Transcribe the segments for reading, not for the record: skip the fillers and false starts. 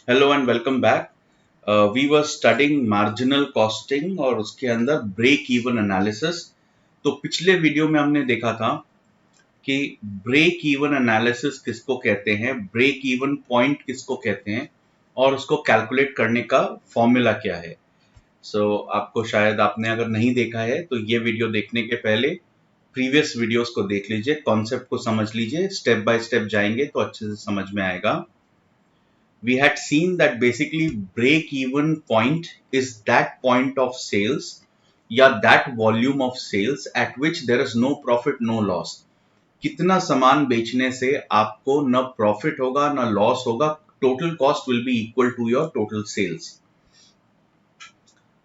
Hello and welcome back. We were studying marginal costing और उसके अंदर ब्रेक इवन एनालिसिस। तो पिछले वीडियो में हमने देखा था कि ब्रेक इवन एनालिसिस किसको कहते हैं, ब्रेक इवन पॉइंट किसको कहते हैं और उसको कैलकुलेट करने का फॉर्मूला क्या है। आपको शायद आपने अगर नहीं देखा है तो ये वीडियो देखने के पहले प्रीवियस वीडियोस को देख लीजिए, कॉन्सेप्ट को समझ लीजिए, स्टेप बाय स्टेप जाएंगे तो अच्छे से समझ में आएगा। We had seen that basically break even point is that point of sales या that volume of sales at which there is no profit no loss। कितना सामान बेचने से आपको न प्रॉफिट होगा न लॉस होगा, total cost will be equal to your total sales.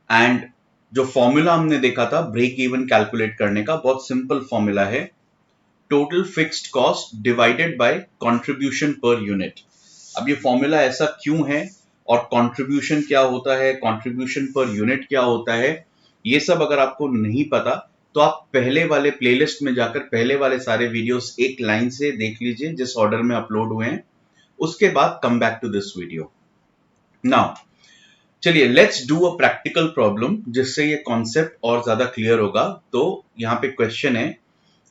And जो फॉर्मूला हमने देखा था ब्रेक इवन कैलकुलेट करने का, बहुत सिंपल फॉर्मूला है, total fixed cost divided by contribution per unit. अब ये फॉर्मूला ऐसा क्यों है और कंट्रीब्यूशन क्या होता है, कंट्रीब्यूशन पर यूनिट क्या होता है, ये सब अगर आपको नहीं पता तो आप पहले वाले प्लेलिस्ट में जाकर पहले वाले सारे वीडियोस एक लाइन से देख लीजिए जिस ऑर्डर में अपलोड हुए हैं, उसके बाद come back to this video. Now चलिए let's do a practical problem जिससे ये कॉन्सेप्ट और ज्यादा क्लियर होगा। तो यहाँ पे क्वेश्चन है,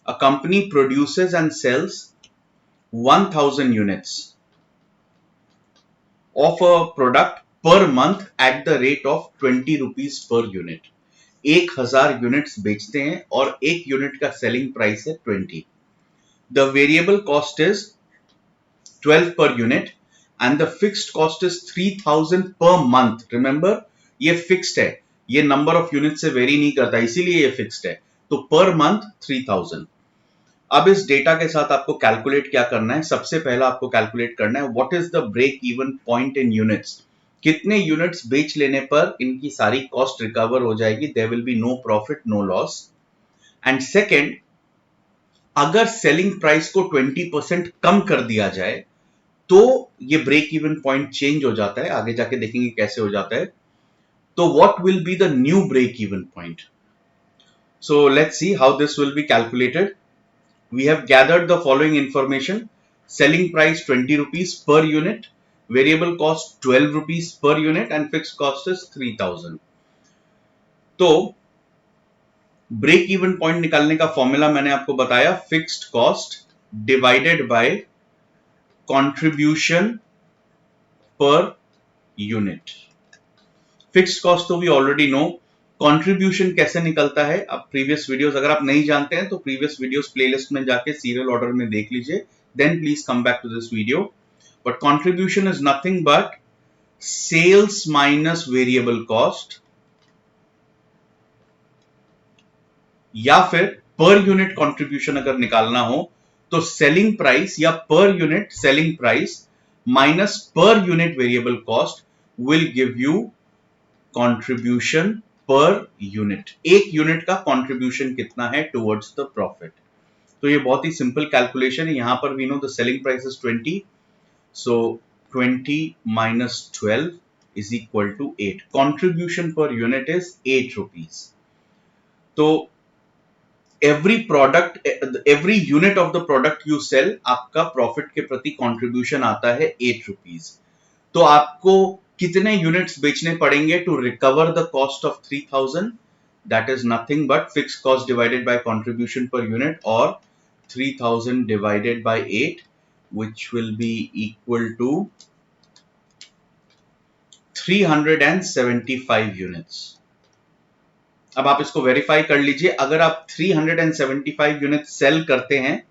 a company produces and sells 1000 units of a product per month at the rate of 20 rupees per unit। 1000 units बेचते हैं और एक यूनिट का सेलिंग प्राइस है 20। The variable cost is 12 per unit and the fixed cost is 3000 per month। Remember ये fixed है, ये number of unit से वेरी नहीं करता, इसीलिए ये फिक्स्ड है। तो पर मंथ 3000। अब इस डेटा के साथ आपको कैलकुलेट क्या करना है, सबसे पहला आपको कैलकुलेट करना है what is the break even point in units. कितने यूनिट्स बेच लेने पर इनकी सारी कॉस्ट रिकवर हो जाएगी, there will be no profit no loss. And second, अगर सेलिंग प्राइस को 20% कम कर दिया जाए तो ये ब्रेक इवन पॉइंट चेंज हो जाता है, आगे जाके देखेंगे कैसे हो जाता है। तो what will be the new break even point. So let's see how this will be calculated. We have gathered the following information: selling price 20 rupees per unit, variable cost 12 rupees per unit and fixed cost is 3000। तो break even point निकालने का formula मैंने आपको बताया, fixed cost divided by contribution per unit. Fixed cost तो we already know, contribution कैसे निकलता है अब प्रीवियस वीडियोस अगर आप नहीं जानते हैं तो प्रीवियस वीडियोस प्लेलिस्ट में जाके सीरियल ऑर्डर में देख लीजिए, then please come back to this video. But contribution is nothing but sales minus variable cost, या फिर पर यूनिट कंट्रीब्यूशन अगर निकालना हो तो सेलिंग प्राइस या per unit selling price minus per unit variable cost will give you contribution per unit. एक unit का contribution कितना है टुवर्ड्स द प्रॉफिट। तो ये बहुत ही सिंपल कैलकुलेशन है। यहां पर we know the selling price is 20, so 20 minus 12 is equal to 8। Contribution per unit is 8 rupees. तो every product, every unit of the product you sell, आपका प्रॉफिट के प्रति कंट्रीब्यूशन आता है 8 रुपीज। तो आपको कितने यूनिट्स बेचने पड़ेंगे to recover the cost of 3000? That is nothing but fix cost divided by contribution per unit और 3000 divided by 8 which will be equal to 375 units. अब आप इसको वेरीफाई कर लीजिए, अगर आप 375 यूनिट्स सेल करते हैं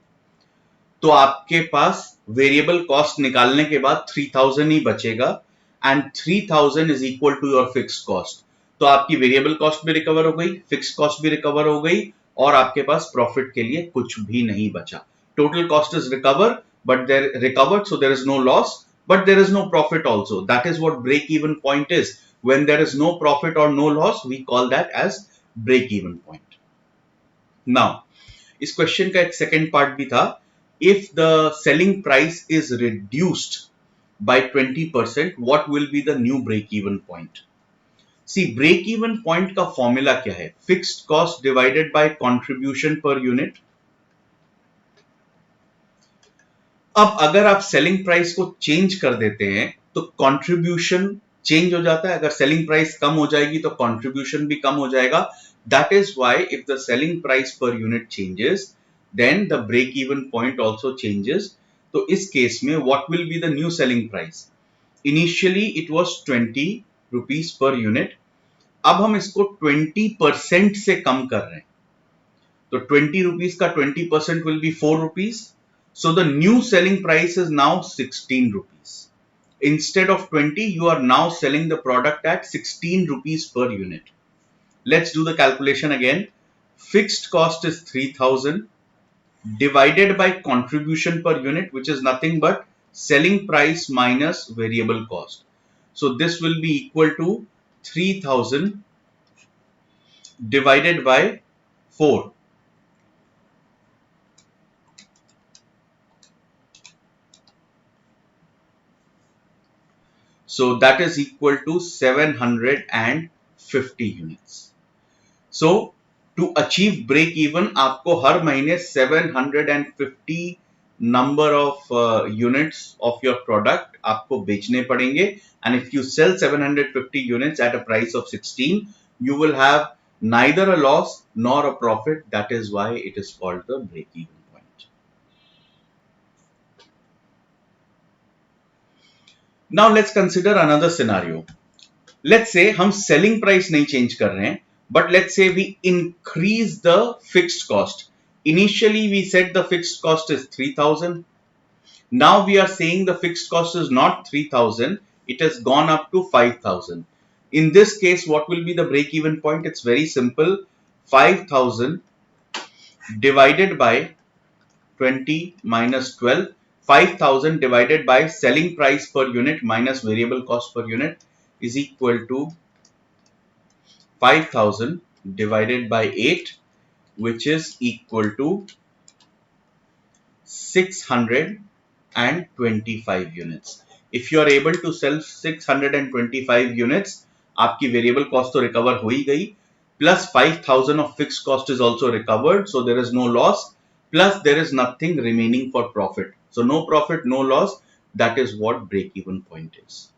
तो आपके पास वेरिएबल कॉस्ट निकालने के बाद 3000 ही बचेगा and 3000 is equal to your fixed cost. तो आपकी वेरिएबल कॉस्ट भी रिकवर हो गई, फिक्स्ड कॉस्ट भी रिकवर हो गई और आपके पास प्रॉफिट के लिए कुछ भी नहीं बचा। Total cost is recover but there recovered, so there is no loss but there is no profit also। That is what break even point is। When there is no profit or no loss, we call that as break even point। Now इस question का एक second part भी था, if the selling price is reduced by 20%, what will be the new break even point? See, break even point का formula क्या है, fixed cost divided by contribution per unit। अब अगर आप सेलिंग प्राइस को change कर देते हैं तो कंट्रीब्यूशन चेंज हो जाता है. अगर सेलिंग प्राइस कम हो जाएगी तो कंट्रीब्यूशन भी कम हो जाएगा. That is why if the selling price per unit changes then the break even point also changes. तो इस केस में what will be the new selling price? Initially it was 20 rupees per unit. अब हम इसको 20% से कम कर रहे हैं. तो 20 रुपीस का 20% will be 4 rupees. So the new selling price is now 16 rupees. Instead of 20, you are now selling the product at 16 rupees per unit. Let's do the calculation again. Fixed cost is 3000 divided by contribution per unit, which is nothing but selling price minus variable cost. So this will be equal to 3000 divided by 4. So that is equal to 750 units. So to achieve break even, आपको हर महीने 750 number of units of your product आपको बेचने पड़ेंगे. And if you sell 750 units at a price of 16, you will have neither a loss nor a profit. That is why it is called the break even point. Now let's consider another scenario. Let's say हम selling price नहीं change कर रहे हैं, but let's say we increase the fixed cost. Initially we said the fixed cost is 3000. Now we are saying the fixed cost is not 3000, it has gone up to 5000. In this case, what will be the break even point? It's very simple. 5000 divided by 20 minus 12. 5000 divided by selling price per unit minus variable cost per unit is equal to 5000 divided by 8, which is equal to 625 units. If you are able to sell 625 units, आपकी variable cost तो recover हो ही गई, plus 5000 of fixed cost is also recovered, so there is no loss, plus there is nothing remaining for profit. So no profit, no loss. That is what break even point is.